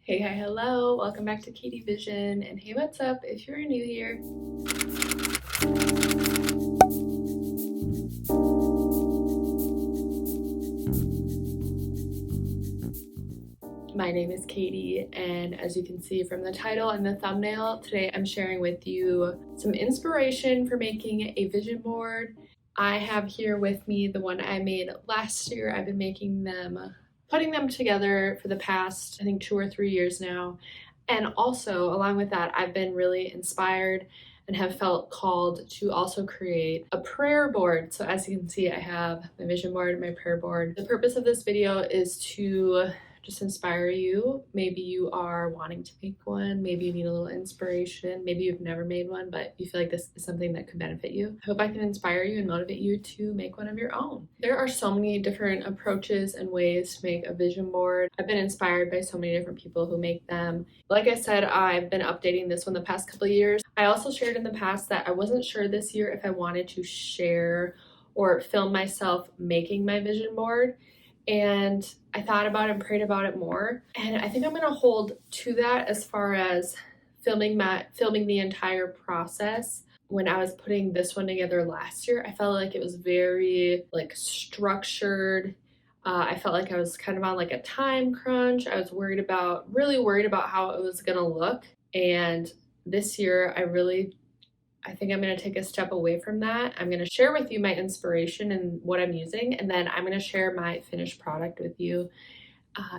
Hey, hi, hello, welcome back to Katie Vision, and hey, what's up if you're new here? My name is Katie, and as you can see from the title and the thumbnail, today I'm sharing with you some inspiration for making a vision board. I have here with me the one I made last year. I've been making them, putting them together for the past, I think 2 or 3 years now. And also, along with that, I've been really inspired and have felt called to also create a prayer board. So as you can see, I have my vision board and my prayer board. The purpose of this video is to just inspire you. Maybe you are wanting to make one, maybe you need a little inspiration, maybe you've never made one, but you feel like this is something that could benefit you. I hope I can inspire you and motivate you to make one of your own. There are so many different approaches and ways to make a vision board. I've been inspired by so many different people who make them. Like I said, I've been updating this one the past couple of years. I also shared in the past that I wasn't sure this year if I wanted to share or film myself making my vision board. And I thought about it and prayed about it more. And I think I'm gonna hold to that as far as filming the entire process. When I was putting this one together last year, I felt like it was very structured. I felt like I was kind of on like a time crunch. I was really worried about how it was gonna look. And this year, I think I'm going to take a step away from that. I'm going to share with you my inspiration and what I'm using, and then I'm going to share my finished product with you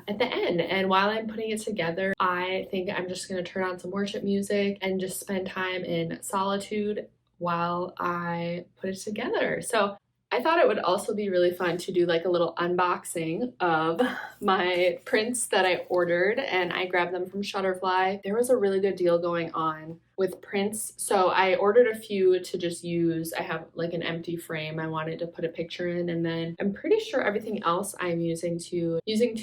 at the end. And while I'm putting it together, I think I'm just going to turn on some worship music and just spend time in solitude while I put it together. So I thought it would also be really fun to do like a little unboxing of my prints that I ordered, and I grabbed them from Shutterfly. There was a really good deal going on with prints, so I ordered a few to just use. I have like an empty frame I wanted to put a picture in, and then I'm pretty sure everything else I'm using to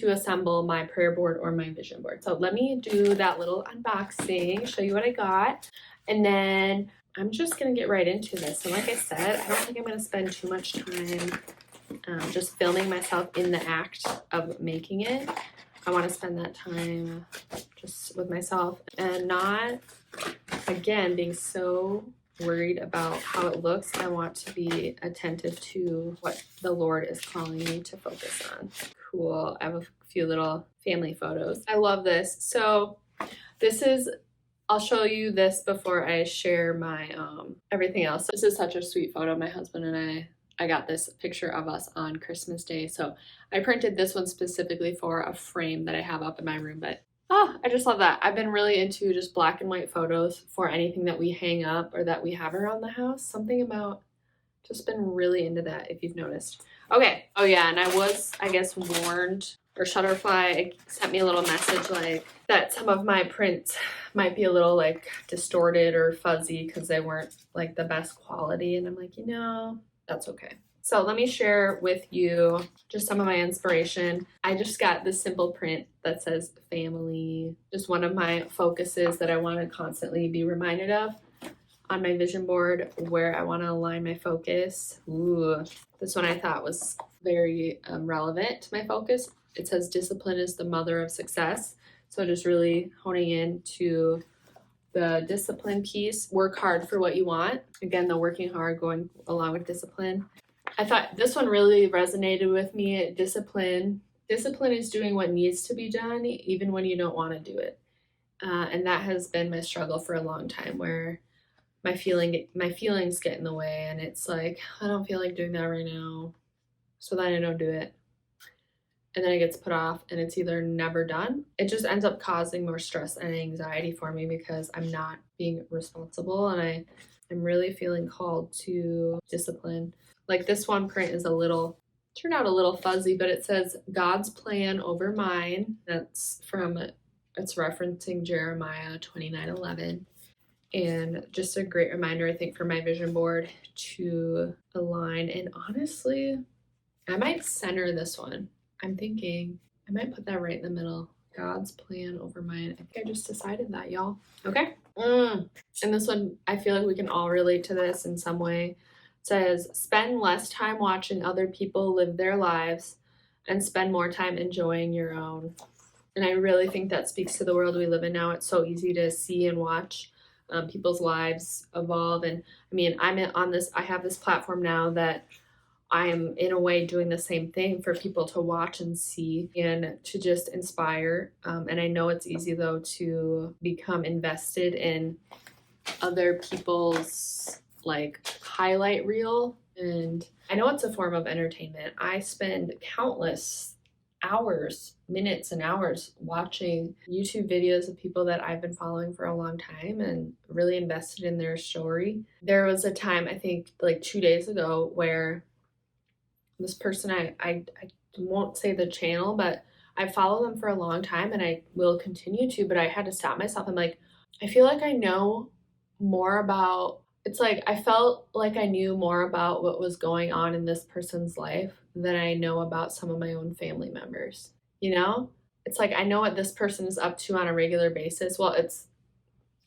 assemble my prayer board or my vision board. So let me do that little unboxing, show you what I got, and then I'm just gonna get right into this. And like I said, I don't think I'm gonna spend too much time just filming myself in the act of making it. I wanna spend that time just with myself and not, again, being so worried about how it looks. I want to be attentive to what the Lord is calling me to focus on. Cool, I have a few little family photos. I love this. So I'll show you this before I share my everything else. This is such a sweet photo. My husband and I got this picture of us on Christmas Day. So I printed this one specifically for a frame that I have up in my room, but I just love that. I've been really into just black and white photos for anything that we hang up or that we have around the house. Something about just been really into that, if you've noticed. Okay. Oh yeah, and I was, I guess, warned, or Shutterfly sent me a little message like that some of my prints might be a little like distorted or fuzzy because they weren't like the best quality. And I'm like, that's okay. So let me share with you just some of my inspiration. I just got this simple print that says family, just one of my focuses that I want to constantly be reminded of on my vision board, where I want to align my focus. Ooh, this one I thought was very relevant to my focus. It says discipline is the mother of success. So just really honing in to the discipline piece. Work hard for what you want. Again, the working hard going along with discipline. I thought this one really resonated with me. Discipline is doing what needs to be done even when you don't want to do it. And that has been my struggle for a long time, where my feelings get in the way, and it's like, I don't feel like doing that right now, so then I don't do it. And then it gets put off and it's either never done. It just ends up causing more stress and anxiety for me because I'm not being responsible, and I'm really feeling called to discipline. Like this one print is turned out a little fuzzy, but it says God's plan over mine. It's referencing Jeremiah 29:11. And just a great reminder, I think, for my vision board to align. And honestly, I might center this one. I'm thinking I might put that right in the middle. God's plan over mine. I think I just decided that, y'all. Okay. And this one, I feel like we can all relate to this in some way. It says, spend less time watching other people live their lives and spend more time enjoying your own. And I really think that speaks to the world we live in now. It's so easy to see and watch people's lives evolve. And I mean, I have this platform now that I am in a way doing the same thing for people to watch and see and to just inspire. And I know it's easy though to become invested in other people's like highlight reel. And I know it's a form of entertainment. I spend countless hours, minutes and hours watching YouTube videos of people that I've been following for a long time and really invested in their story. There was a time, I think like 2 days ago, where this person, I won't say the channel, but I follow them for a long time and I will continue to, but I had to stop myself. I'm like, I feel like I know more about, it's like I felt like I knew more about what was going on in this person's life than I know about some of my own family members. You know? It's like I know what this person is up to on a regular basis. Well,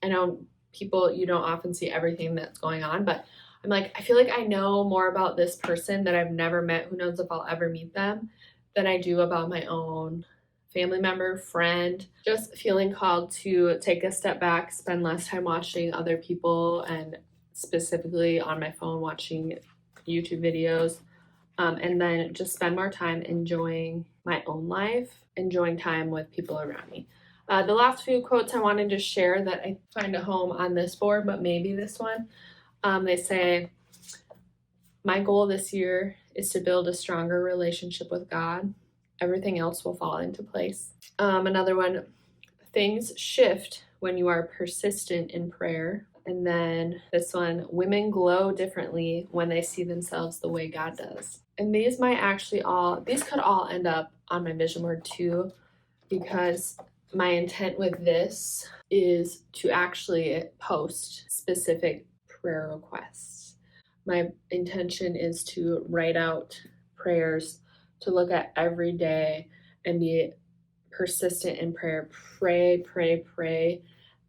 I know people, you don't often see everything that's going on, but I'm like, I feel like I know more about this person that I've never met, who knows if I'll ever meet them, than I do about my own family member, friend. Just feeling called to take a step back, spend less time watching other people, and specifically on my phone watching YouTube videos, and then just spend more time enjoying my own life, enjoying time with people around me. The last few quotes I wanted to share that I find a home on this board, but maybe this one. They say, my goal this year is to build a stronger relationship with God. Everything else will fall into place. Another one, things shift when you are persistent in prayer. And then this one, women glow differently when they see themselves the way God does. And these could all end up on my vision board too, because my intent with this is to actually post specific prayer requests. My intention is to write out prayers to look at every day and be persistent in prayer. Pray, pray, pray.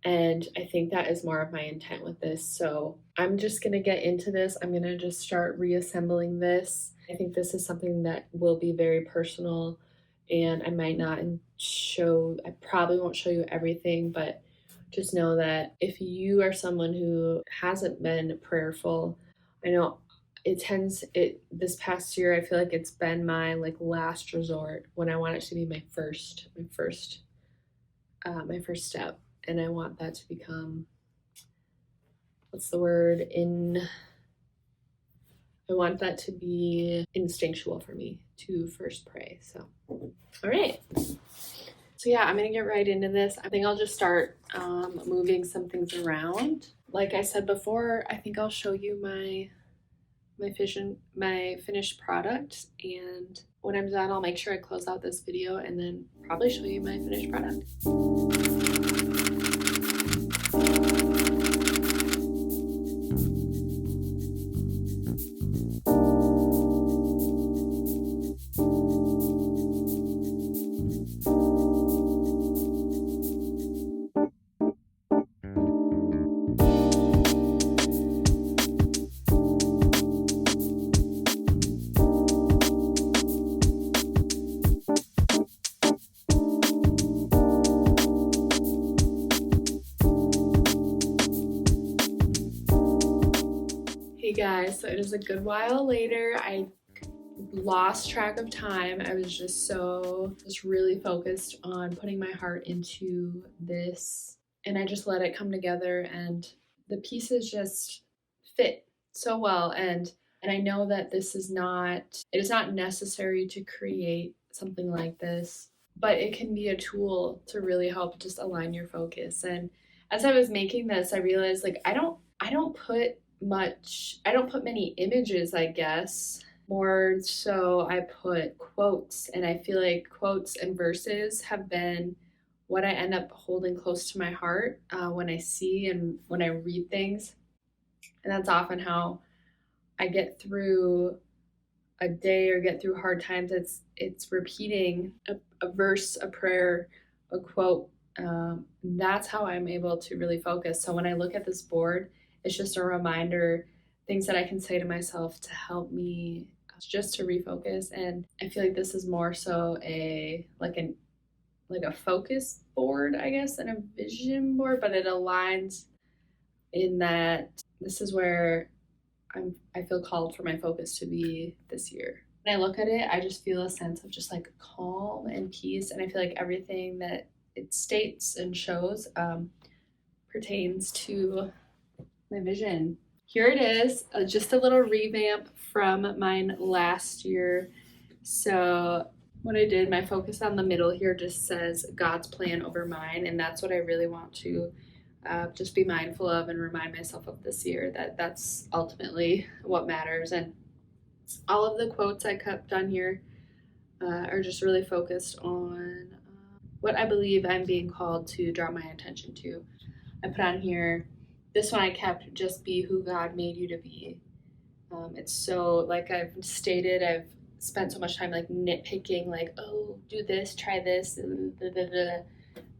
And I think that is more of my intent with this. So I'm just going to get into this. I'm going to just start reassembling this. I think this is something that will be very personal, and I might not I probably won't show you everything, but just know that if you are someone who hasn't been prayerful, I know this past year, I feel like it's been my like last resort when I want it to be my first step. And I want that to become, I want that to be instinctual for me to first pray. So, all right. So yeah, I'm gonna get right into this. I think I'll just start moving some things around. Like I said before, I think I'll show you my finished product, and when I'm done, I'll make sure I close out this video and then probably show you my finished product. Hey guys, so it is a good while later. I lost track of time. I was just really focused on putting my heart into this, and I just let it come together, and the pieces just fit so well. And I know that it is not necessary to create something like this, but it can be a tool to really help just align your focus. And as I was making this, I realized like I don't put many images, I guess. More so I put quotes, and I feel like quotes and verses have been what I end up holding close to my heart when I see and when I read things. And that's often how I get through a day or get through hard times. It's repeating a verse, a prayer, a quote. That's how I'm able to really focus. So when I look at this board, it's just a reminder, things that I can say to myself to help me just to refocus. And I feel like this is more so an like a focus board, I guess, and a vision board, but it aligns in that this is where I feel called for my focus to be this year. When I look at it, I just feel a sense of just like calm and peace, and I feel like everything that it states and shows pertains to my vision. Here it is, just a little revamp from mine last year. So what I did, my focus on the middle here just says God's plan over mine, and that's what I really want to just be mindful of and remind myself of this year, that that's ultimately what matters. And all of the quotes I kept on here are just really focused on what I believe I'm being called to draw my attention to. I put on here, this one I kept, just be who God made you to be. It's so, like I've stated, I've spent so much time like nitpicking, like, oh, do this, try this,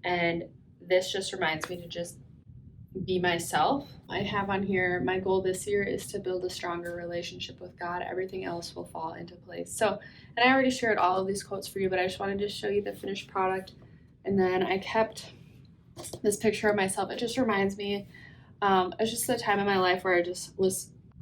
and this just reminds me to just be myself. I have on here, my goal this year is to build a stronger relationship with God. Everything else will fall into place. So, and I already shared all of these quotes for you, but I just wanted to show you the finished product. And then I kept this picture of myself. It just reminds me, it's just a time in my life where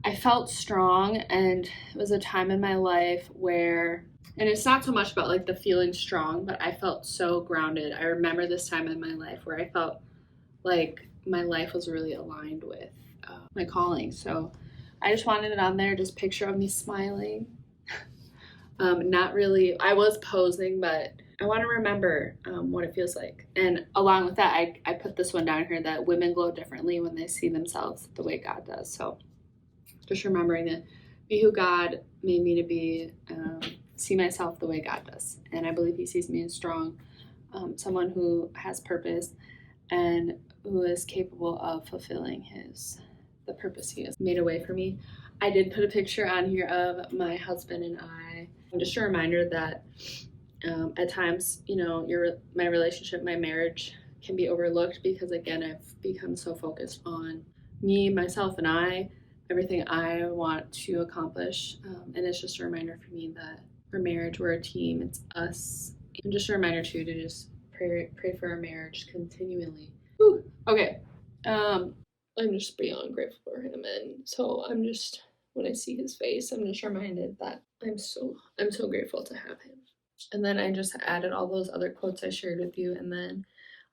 I felt strong, and it was a time in my life where, and it's not so much about like the feeling strong, but I felt so grounded. I remember this time in my life where I felt like my life was really aligned with my calling. So I just wanted it on there, just picture of me smiling. Not really, I was posing, but I want to remember what it feels like. And along with that, I put this one down here, that women glow differently when they see themselves the way God does. So just remembering that, be who God made me to be, see myself the way God does. And I believe he sees me as strong, someone who has purpose and who is capable of fulfilling the purpose he has made a way for me. I did put a picture on here of my husband and I. Just a reminder that at times, my relationship, my marriage can be overlooked because, again, I've become so focused on me, myself, and I, everything I want to accomplish. And it's just a reminder for me that for marriage, we're a team, it's us. And just a reminder too to just pray for our marriage continually. Whew. Okay. I'm just beyond grateful for him, and so when I see his face, I'm just reminded that I'm so grateful to have him. And then I just added all those other quotes I shared with you, and then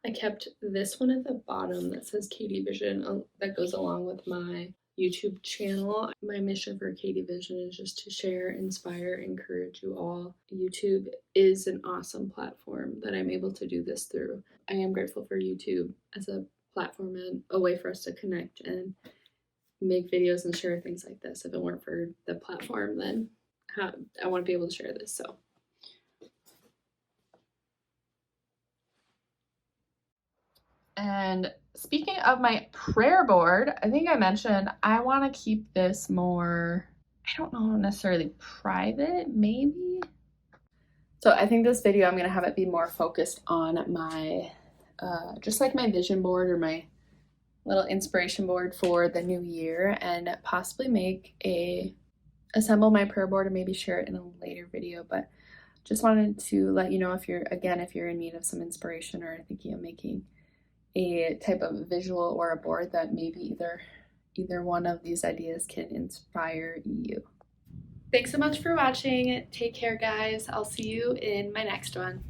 I kept this one at the bottom that says Katie Vision, that goes along with my YouTube channel. My mission for Katie Vision is just to share, inspire, encourage you all. YouTube is an awesome platform that I'm able to do this through. I am grateful for YouTube as a platform and a way for us to connect and make videos and share things like this. If it weren't for the platform, then I want to be able to share this. So. And speaking of my prayer board, I think I mentioned I want to keep this more, I don't know, necessarily private, maybe. So I think this video, I'm going to have it be more focused on my, just like my vision board or my little inspiration board for the new year, and possibly assemble my prayer board and maybe share it in a later video. But just wanted to let you know, if you're in need of some inspiration or thinking of making a type of visual or a board, that maybe either one of these ideas can inspire you. Thanks so much for watching. Take care, guys. I'll see you in my next one.